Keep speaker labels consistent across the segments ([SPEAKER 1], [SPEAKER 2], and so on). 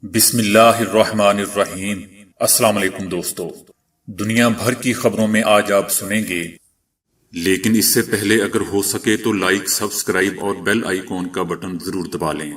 [SPEAKER 1] بسم اللہ الرحمن الرحیم۔ السلام علیکم دوستو، دنیا بھر کی خبروں میں آج آپ سنیں گے، لیکن اس سے پہلے اگر ہو سکے تو لائک، سبسکرائب اور بیل آئیکن کا بٹن ضرور دبا لیں۔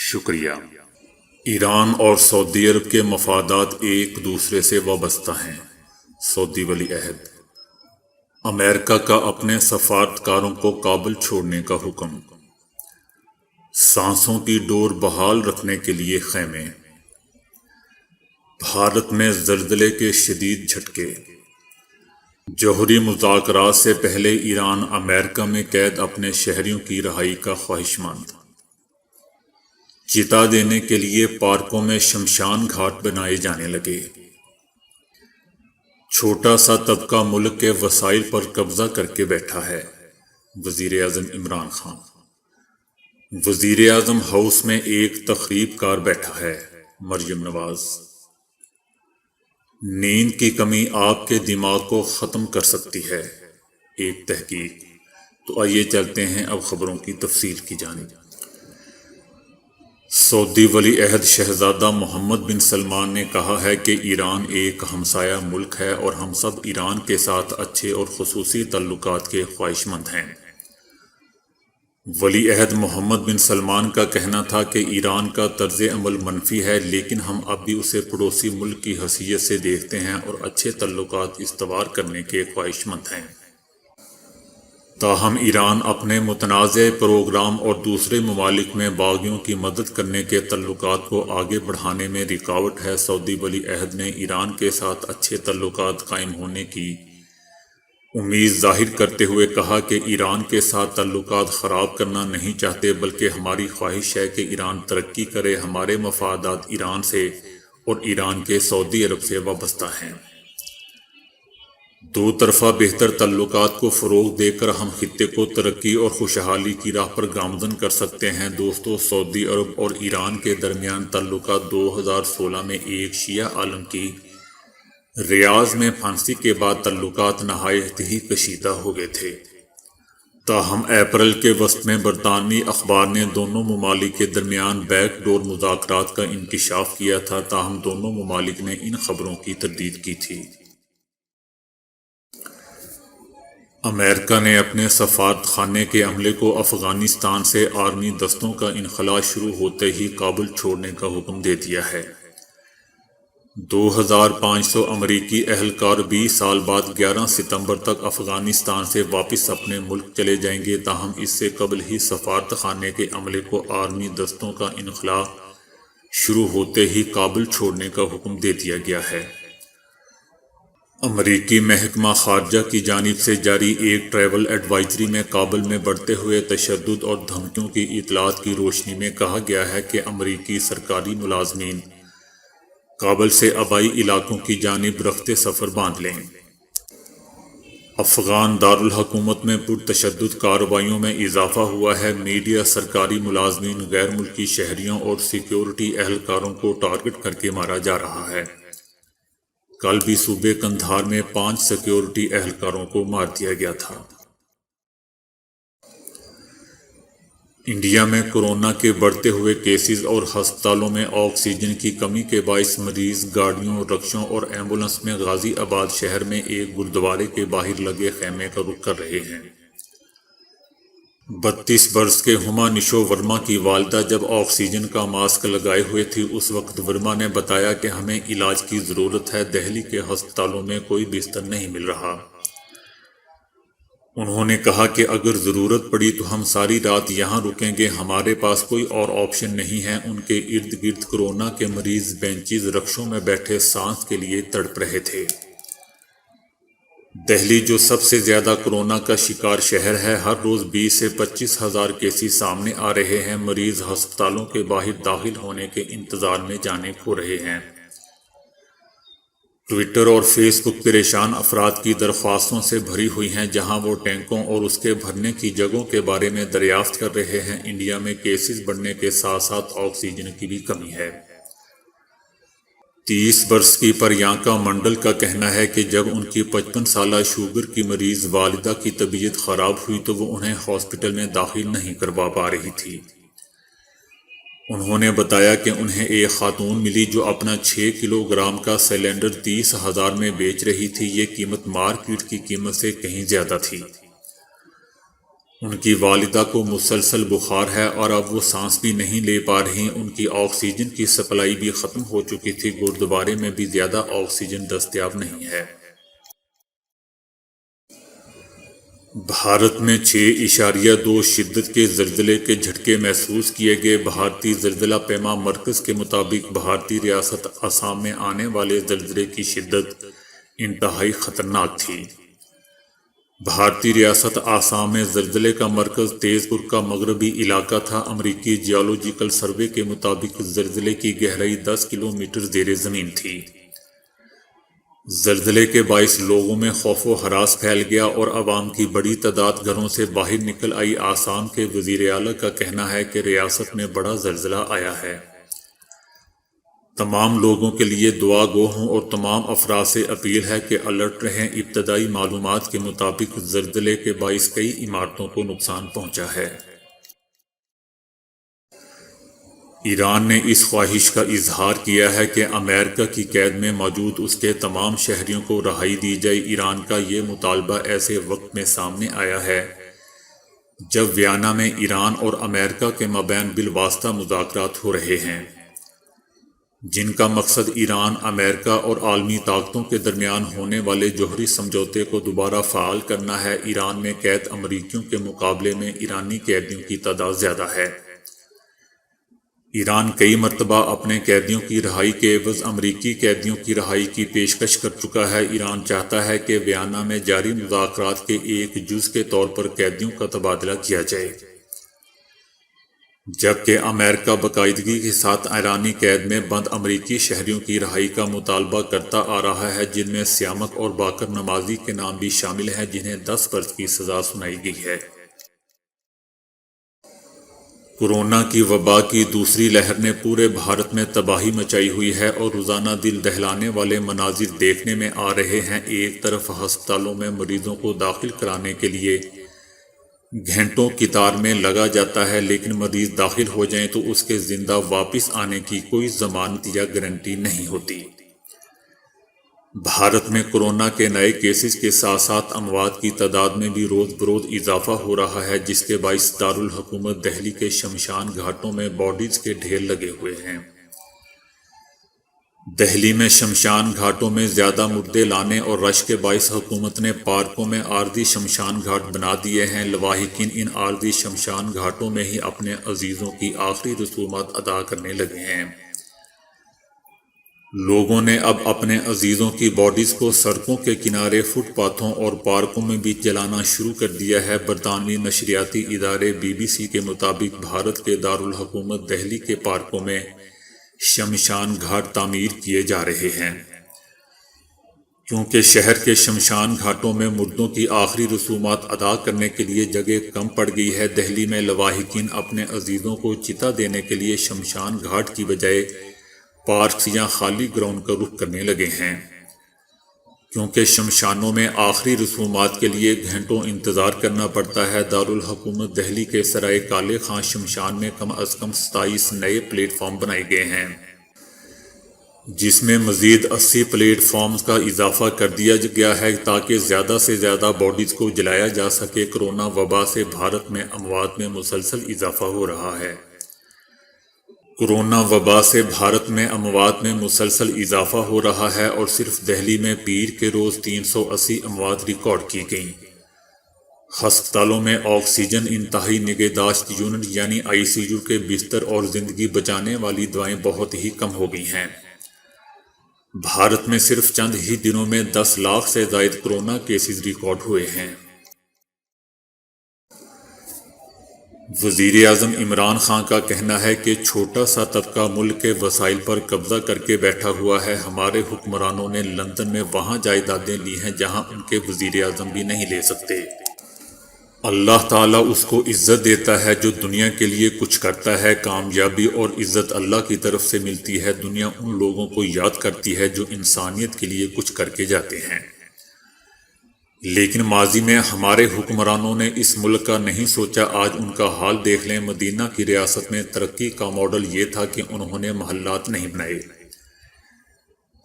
[SPEAKER 1] شکریہ۔ ایران اور سعودی عرب کے مفادات ایک دوسرے سے وابستہ ہیں۔ سعودی ولی عہد۔ امریکہ کا اپنے سفارتکاروں کو کابل چھوڑنے کا حکم۔ سانسوں کی ڈور بحال رکھنے کے لیے خیمے۔ بھارت میں زلزلے کے شدید جھٹکے۔ جوہری مذاکرات سے پہلے ایران امریکہ میں قید اپنے شہریوں کی رہائی کا خواہشمند۔ چتا دینے کے لیے پارکوں میں شمشان گھاٹ بنائے جانے لگے۔ چھوٹا سا طبقہ ملک کے وسائل پر قبضہ کر کے بیٹھا ہے۔ وزیر اعظم عمران خان۔ وزیر اعظم ہاؤس میں ایک تخریب کار بیٹھا ہے۔ مریم نواز۔ نیند کی کمی آپ کے دماغ کو ختم کر سکتی ہے، ایک تحقیق۔ تو آئیے چلتے ہیں اب خبروں کی تفصیل کی جانب۔ سعودی ولی عہد شہزادہ محمد بن سلمان نے کہا ہے کہ ایران ایک ہمسایہ ملک ہے اور ہم سب ایران کے ساتھ اچھے اور خصوصی تعلقات کے خواہشمند ہیں۔ ولی عہد محمد بن سلمان کا کہنا تھا کہ ایران کا طرز عمل منفی ہے، لیکن ہم اب بھی اسے پڑوسی ملک کی حیثیت سے دیکھتے ہیں اور اچھے تعلقات استوار کرنے کے خواہشمند ہیں۔ تاہم ایران اپنے متنازع پروگرام اور دوسرے ممالک میں باغیوں کی مدد کرنے کے تعلقات کو آگے بڑھانے میں رکاوٹ ہے۔ سعودی ولی عہد نے ایران کے ساتھ اچھے تعلقات قائم ہونے کی امید ظاہر کرتے ہوئے کہا کہ ایران کے ساتھ تعلقات خراب کرنا نہیں چاہتے، بلکہ ہماری خواہش ہے کہ ایران ترقی کرے۔ ہمارے مفادات ایران سے اور ایران کے سعودی عرب سے وابستہ ہیں۔ دو طرفہ بہتر تعلقات کو فروغ دے کر ہم خطے کو ترقی اور خوشحالی کی راہ پر گامزن کر سکتے ہیں۔ دوستو، سعودی عرب اور ایران کے درمیان تعلقات 2016 میں ایک شیعہ عالم کی ریاض میں پھانسی کے بعد تعلقات نہایت ہی کشیدہ ہو گئے تھے۔ تاہم اپریل کے وسط میں برطانوی اخبار نے دونوں ممالک کے درمیان بیک ڈور مذاکرات کا انکشاف کیا تھا، تاہم دونوں ممالک نے ان خبروں کی تردید کی تھی۔ امریکہ نے اپنے سفارت خانے کے عملے کو افغانستان سے آرمی دستوں کا انخلاء شروع ہوتے ہی کابل چھوڑنے کا حکم دے دیا ہے۔ 2500 امریکی اہلکار 20 سال بعد 11 ستمبر تک افغانستان سے واپس اپنے ملک چلے جائیں گے، تاہم اس سے قبل ہی سفارت خانے کے عملے کو آرمی دستوں کا انخلاء شروع ہوتے ہی کابل چھوڑنے کا حکم دے دیا گیا ہے۔ امریکی محکمہ خارجہ کی جانب سے جاری ایک ٹریول ایڈوائزری میں کابل میں بڑھتے ہوئے تشدد اور دھمکیوں کی اطلاعات کی روشنی میں کہا گیا ہے کہ امریکی سرکاری ملازمین کابل سے آبائی علاقوں کی جانب رخت سفر باندھ لیں۔ افغان دارالحکومت میں پرتشدد کارروائیوں میں اضافہ ہوا ہے۔ میڈیا سرکاری ملازمین، غیر ملکی شہریوں اور سیکیورٹی اہلکاروں کو ٹارگٹ کر کے مارا جا رہا ہے۔ کل بھی صوبے قندھار میں 5 سیکیورٹی اہلکاروں کو مار دیا گیا تھا۔ انڈیا میں کورونا کے بڑھتے ہوئے کیسز اور ہسپتالوں میں آکسیجن کی کمی کے باعث مریض گاڑیوں، رکشوں اور ایمبولنس میں غازی آباد شہر میں ایک گردوارے کے باہر لگے خیمے کا رخ کر رہے ہیں۔ 32 برس کے ہما نشو ورما کی والدہ جب آکسیجن کا ماسک لگائے ہوئے تھی، اس وقت ورما نے بتایا کہ ہمیں علاج کی ضرورت ہے، دہلی کے ہسپتالوں میں کوئی بستر نہیں مل رہا۔ انہوں نے کہا کہ اگر ضرورت پڑی تو ہم ساری رات یہاں رکیں گے، ہمارے پاس کوئی اور آپشن نہیں ہے۔ ان کے ارد گرد کورونا کے مریض بینچز، رکشوں میں بیٹھے سانس کے لیے تڑپ رہے تھے۔ دہلی، جو سب سے زیادہ کورونا کا شکار شہر ہے، ہر روز 20 سے 25 ہزار کیسز سامنے آ رہے ہیں۔ مریض ہسپتالوں کے باہر داخل ہونے کے انتظار میں جانیں کھو رہے ہیں۔ ٹویٹر اور فیس بک پریشان افراد کی درخواستوں سے بھری ہوئی ہیں، جہاں وہ ٹینکوں اور اس کے بھرنے کی جگہوں کے بارے میں دریافت کر رہے ہیں۔ انڈیا میں کیسز بڑھنے کے ساتھ ساتھ آکسیجن کی بھی کمی ہے۔ 30 برس کی پریانکا منڈل کا کہنا ہے کہ جب ان کی 55 سالہ شوگر کی مریض والدہ کی طبیعت خراب ہوئی تو وہ انہیں ہاسپٹل میں داخل نہیں کروا پا رہی تھی۔ انہوں نے بتایا کہ انہیں ایک خاتون ملی جو اپنا 6 کلو گرام کا سلنڈر 30,000 میں بیچ رہی تھی۔ یہ قیمت مارکیٹ کی قیمت سے کہیں زیادہ تھی۔ ان کی والدہ کو مسلسل بخار ہے اور اب وہ سانس بھی نہیں لے پا رہی۔ ان کی آکسیجن کی سپلائی بھی ختم ہو چکی تھی۔ گردوارے میں بھی زیادہ آکسیجن دستیاب نہیں ہے۔ بھارت میں 6.2 شدت کے زلزلے کے جھٹکے محسوس کیے گئے۔ بھارتی زلزلہ پیما مرکز کے مطابق بھارتی ریاست آسام میں آنے والے زلزلے کی شدت انتہائی خطرناک تھی۔ بھارتی ریاست آسام میں زلزلے کا مرکز تیز پور کا مغربی علاقہ تھا۔ امریکی جیولوجیکل سروے کے مطابق زلزلے کی گہرائی 10 کلومیٹر زیر زمین تھی۔ زلزلے کے باعث لوگوں میں خوف و ہراس پھیل گیا اور عوام کی بڑی تعداد گھروں سے باہر نکل آئی۔ آسام کے وزیر اعلیٰ کا کہنا ہے کہ ریاست میں بڑا زلزلہ آیا ہے۔ تمام لوگوں کے لیے دعا گو ہوں اور تمام افراد سے اپیل ہے کہ الرٹ رہیں۔ ابتدائی معلومات کے مطابق زلزلے کے باعث کئی عمارتوں کو نقصان پہنچا ہے۔ ایران نے اس خواہش کا اظہار کیا ہے کہ امریکہ کی قید میں موجود اس کے تمام شہریوں کو رہائی دی جائے۔ ایران کا یہ مطالبہ ایسے وقت میں سامنے آیا ہے جب ویانا میں ایران اور امریکہ کے مابین بالواسطہ مذاکرات ہو رہے ہیں، جن کا مقصد ایران، امریکہ اور عالمی طاقتوں کے درمیان ہونے والے جوہری سمجھوتے کو دوبارہ فعال کرنا ہے۔ ایران میں قید امریکیوں کے مقابلے میں ایرانی قیدیوں کی تعداد زیادہ ہے۔ ایران کئی مرتبہ اپنے قیدیوں کی رہائی کے عوض امریکی قیدیوں کی رہائی کی پیشکش کر چکا ہے۔ ایران چاہتا ہے کہ ویانا میں جاری مذاکرات کے ایک جز کے طور پر قیدیوں کا تبادلہ کیا جائے، جبکہ امریکہ باقاعدگی کے ساتھ ایرانی قید میں بند امریکی شہریوں کی رہائی کا مطالبہ کرتا آ رہا ہے، جن میں سیامک اور باقر نمازی کے نام بھی شامل ہیں، جنہیں 10 برس کی سزا سنائی گئی ہے۔ کورونا کی وبا کی دوسری لہر نے پورے بھارت میں تباہی مچائی ہوئی ہے اور روزانہ دل دہلانے والے مناظر دیکھنے میں آ رہے ہیں۔ ایک طرف ہسپتالوں میں مریضوں کو داخل کرانے کے لیے گھنٹوں قطار میں لگا جاتا ہے، لیکن مریض داخل ہو جائیں تو اس کے زندہ واپس آنے کی کوئی ضمانت یا گارنٹی نہیں ہوتی۔ بھارت میں کورونا کے نئے کیسز کے ساتھ ساتھ اموات کی تعداد میں بھی روز بروز اضافہ ہو رہا ہے، جس کے باعث دارالحکومت دہلی کے شمشان گھاٹوں میں باڈیز کے ڈھیر لگے ہوئے ہیں۔ دہلی میں شمشان گھاٹوں میں زیادہ مردے لانے اور رش کے باعث حکومت نے پارکوں میں عارضی شمشان گھاٹ بنا دیے ہیں۔ لواحقین ان عارضی شمشان گھاٹوں میں ہی اپنے عزیزوں کی آخری رسومات ادا کرنے لگے ہیں۔ لوگوں نے اب اپنے عزیزوں کی باڈیز کو سڑکوں کے کنارے، فٹ پاتھوں اور پارکوں میں بھی جلانا شروع کر دیا ہے۔ برطانوی نشریاتی ادارے BBC کے مطابق بھارت کے دارالحکومت دہلی کے پارکوں میں شمشان گھاٹ تعمیر کیے جا رہے ہیں۔ کیونکہ شہر کے شمشان گھاٹوں میں مردوں کی آخری رسومات ادا کرنے کے لیے جگہ کم پڑ گئی ہے، دہلی میں لواحقین اپنے عزیزوں کو چتا دینے کے لیے شمشان گھاٹ کی بجائے پارکس یا خالی گراؤنڈ کا رخ کرنے لگے ہیں۔ کیونکہ شمشانوں میں آخری رسومات کے لیے گھنٹوں انتظار کرنا پڑتا ہے۔ دارالحکومت دہلی کے سرائے کالے خان شمشان میں کم از کم 27 نئے پلیٹ فارم بنائے گئے ہیں، جس میں مزید 80 پلیٹ فارمز کا اضافہ کر دیا گیا ہے تاکہ زیادہ سے زیادہ باڈیز کو جلایا جا سکے۔ کورونا وبا سے بھارت میں اموات میں مسلسل اضافہ ہو رہا ہے۔ کورونا وبا سے بھارت میں اموات میں مسلسل اضافہ ہو رہا ہے اور صرف دہلی میں پیر کے روز 380 اموات ریکارڈ کی گئیں۔ ہسپتالوں میں آکسیجن انتہائی نگہداشت یونٹ یعنی ICU کے بستر اور زندگی بچانے والی دوائیں بہت ہی کم ہو گئی ہیں۔ بھارت میں صرف چند ہی دنوں میں 10 لاکھ سے زائد کورونا کیسز ریکارڈ ہوئے ہیں۔ وزیر اعظم عمران خان کا کہنا ہے کہ چھوٹا سا طبقہ ملک کے وسائل پر قبضہ کر کے بیٹھا ہوا ہے۔ ہمارے حکمرانوں نے لندن میں وہاں جائیدادیں لی ہیں جہاں ان کے وزیر اعظم بھی نہیں لے سکتے۔ اللہ تعالیٰ اس کو عزت دیتا ہے جو دنیا کے لیے کچھ کرتا ہے۔ کامیابی اور عزت اللہ کی طرف سے ملتی ہے۔ دنیا ان لوگوں کو یاد کرتی ہے جو انسانیت کے لیے کچھ کر کے جاتے ہیں۔ لیکن ماضی میں ہمارے حکمرانوں نے اس ملک کا نہیں سوچا۔ آج ان کا حال دیکھ لیں۔ مدینہ کی ریاست میں ترقی کا ماڈل یہ تھا کہ انہوں نے محلات نہیں بنائے۔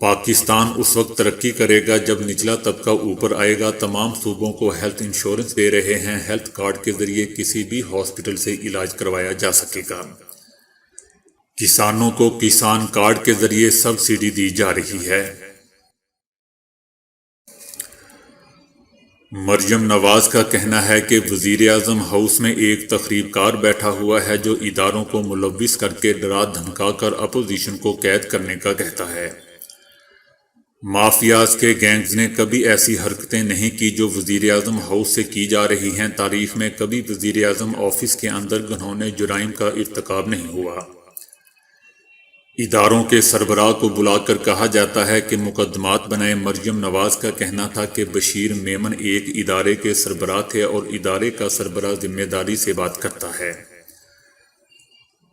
[SPEAKER 1] پاکستان اس وقت ترقی کرے گا جب نچلا طبقہ اوپر آئے گا۔ تمام صوبوں کو ہیلتھ انشورنس دے رہے ہیں۔ ہیلتھ کارڈ کے ذریعے کسی بھی ہاسپٹل سے علاج کروایا جا سکے گا۔ کسانوں کو کسان کارڈ کے ذریعے سبسڈی دی جا رہی ہے۔ مریم نواز کا کہنا ہے کہ وزیراعظم ہاؤس میں ایک تخریب کار بیٹھا ہوا ہے جو اداروں کو ملوث کر کے ڈرا دھمکا کر اپوزیشن کو قید کرنے کا کہتا ہے۔ مافیاز کے گینگز نے کبھی ایسی حرکتیں نہیں کی جو وزیراعظم ہاؤس سے کی جا رہی ہیں۔ تاریخ میں کبھی وزیراعظم آفس کے اندر گھناؤنے جرائم کا ارتکاب نہیں ہوا۔ اداروں کے سربراہ کو بلا کر کہا جاتا ہے کہ مقدمات بنائیں۔ مریم نواز کا کہنا تھا کہ بشیر میمن ایک ادارے کے سربراہ تھے اور ادارے کا سربراہ ذمہ داری سے بات کرتا ہے۔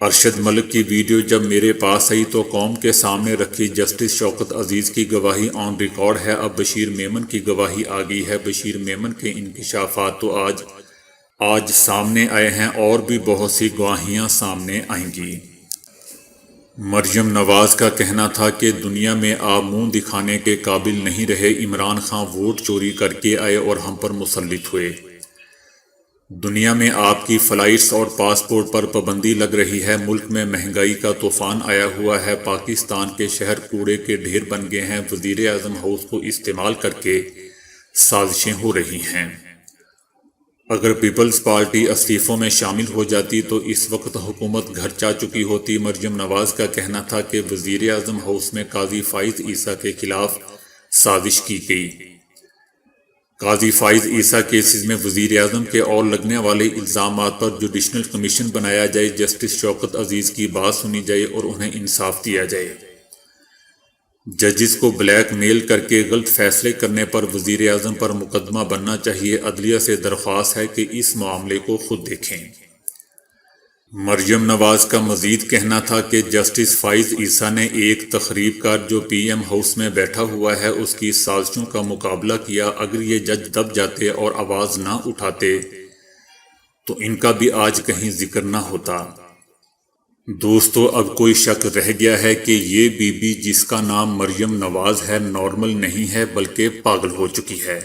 [SPEAKER 1] ارشد ملک کی ویڈیو جب میرے پاس آئی تو قوم کے سامنے رکھی۔ جسٹس شوکت عزیز کی گواہی آن ریکارڈ ہے۔ اب بشیر میمن کی گواہی آ گئی ہے۔ بشیر میمن کے انکشافات تو آج سامنے آئے ہیں اور بھی بہت سی گواہیاں سامنے آئیں گی۔ مریم نواز کا کہنا تھا کہ دنیا میں آپ منہ دکھانے کے قابل نہیں رہے۔ عمران خان ووٹ چوری کر کے آئے اور ہم پر مسلط ہوئے۔ دنیا میں آپ کی فلائٹس اور پاسپورٹ پر پابندی لگ رہی ہے۔ ملک میں مہنگائی کا طوفان آیا ہوا ہے۔ پاکستان کے شہر کوڑے کے ڈھیر بن گئے ہیں۔ وزیر اعظم ہاؤس کو استعمال کر کے سازشیں ہو رہی ہیں۔ اگر پیپلز پارٹی استعفوں میں شامل ہو جاتی تو اس وقت حکومت گھر جا چکی ہوتی۔ مریم نواز کا کہنا تھا کہ وزیر اعظم ہاؤس میں قاضی فائز عیسیٰ کے خلاف سازش کی گئی۔ قاضی فائز عیسیٰ کیسز میں وزیر اعظم کے اور لگنے والے الزامات پر جوڈیشل کمیشن بنایا جائے، جسٹس شوکت عزیز کی بات سنی جائے اور انہیں انصاف دیا جائے۔ ججز کو بلیک میل کر کے غلط فیصلے کرنے پر وزیر اعظم پر مقدمہ بننا چاہیے۔ عدلیہ سے درخواست ہے کہ اس معاملے کو خود دیکھیں۔ مریم نواز کا مزید کہنا تھا کہ جسٹس فائز عیسیٰ نے ایک تخریب کار جو پی ایم ہاؤس میں بیٹھا ہوا ہے اس کی سازشوں کا مقابلہ کیا۔ اگر یہ جج دب جاتے اور آواز نہ اٹھاتے تو ان کا بھی آج کہیں ذکر نہ ہوتا۔ دوستو، اب کوئی شک رہ گیا ہے کہ یہ بی بی جس کا نام مریم نواز ہے نارمل نہیں ہے بلکہ پاگل ہو چکی ہے۔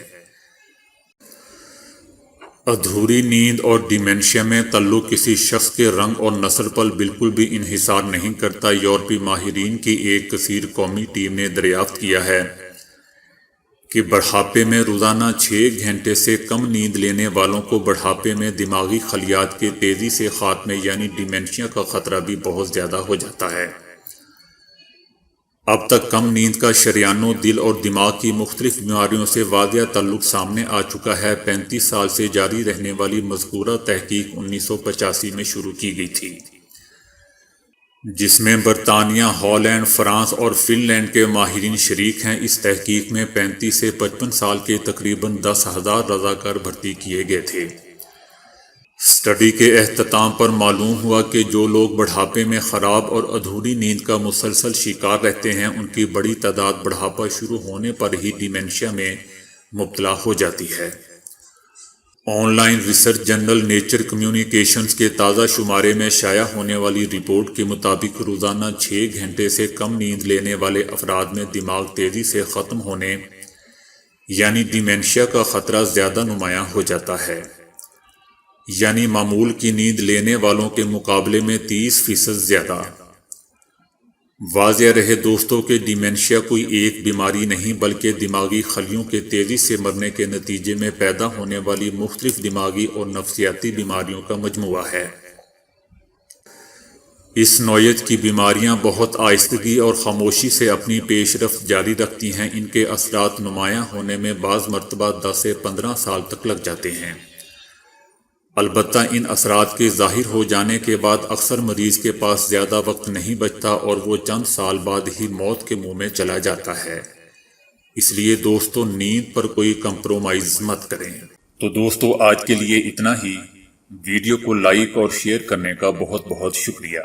[SPEAKER 1] ادھوری نیند اور ڈیمینشیا میں تعلق کسی شخص کے رنگ اور نسل پر بالکل بھی انحصار نہیں کرتا۔ یورپی ماہرین کی ایک کثیر قومی ٹیم نے دریافت کیا ہے کہ بڑھاپے میں روزانہ 6 گھنٹے سے کم نیند لینے والوں کو بڑھاپے میں دماغی خلیات کے تیزی سے خاتمے یعنی ڈیمینشیا کا خطرہ بھی بہت زیادہ ہو جاتا ہے۔ اب تک کم نیند کا شریانوں، دل اور دماغ کی مختلف بیماریوں سے واضح تعلق سامنے آ چکا ہے۔ 35 سال سے جاری رہنے والی مذکورہ تحقیق 1985 میں شروع کی گئی تھی، جس میں برطانیہ، ہالینڈ، فرانس اور فن لینڈ کے ماہرین شریک ہیں۔ اس تحقیق میں 35 سے 55 سال کے تقریباً 10,000 رضاکار بھرتی کیے گئے تھے۔ اسٹڈی کے اختتام پر معلوم ہوا کہ جو لوگ بڑھاپے میں خراب اور ادھوری نیند کا مسلسل شکار رہتے ہیں ان کی بڑی تعداد بڑھاپا شروع ہونے پر ہی ڈیمینشیا میں مبتلا ہو جاتی ہے۔ Online research journal Nature Communications کے تازہ شمارے میں شائع ہونے والی رپورٹ کے مطابق روزانہ 6 گھنٹے سے کم نیند لینے والے افراد میں دماغ تیزی سے ختم ہونے یعنی ڈیمینشیا کا خطرہ زیادہ نمایاں ہو جاتا ہے، یعنی معمول کی نیند لینے والوں کے مقابلے میں 30% زیادہ۔ واضح رہے دوستوں کہ ڈیمینشیا کوئی ایک بیماری نہیں بلکہ دماغی خلیوں کے تیزی سے مرنے کے نتیجے میں پیدا ہونے والی مختلف دماغی اور نفسیاتی بیماریوں کا مجموعہ ہے۔ اس نوعیت کی بیماریاں بہت آہستگی اور خاموشی سے اپنی پیش رفت جاری رکھتی ہیں۔ ان کے اثرات نمایاں ہونے میں بعض مرتبہ 10 سے 15 سال تک لگ جاتے ہیں۔ البتہ ان اثرات کے ظاہر ہو جانے کے بعد اکثر مریض کے پاس زیادہ وقت نہیں بچتا اور وہ چند سال بعد ہی موت کے منہ میں چلا جاتا ہے۔ اس لیے دوستو نیند پر کوئی کمپرومائز مت کریں۔ تو دوستو آج کے لیے اتنا ہی۔ ویڈیو کو لائک اور شیئر کرنے کا بہت بہت شکریہ۔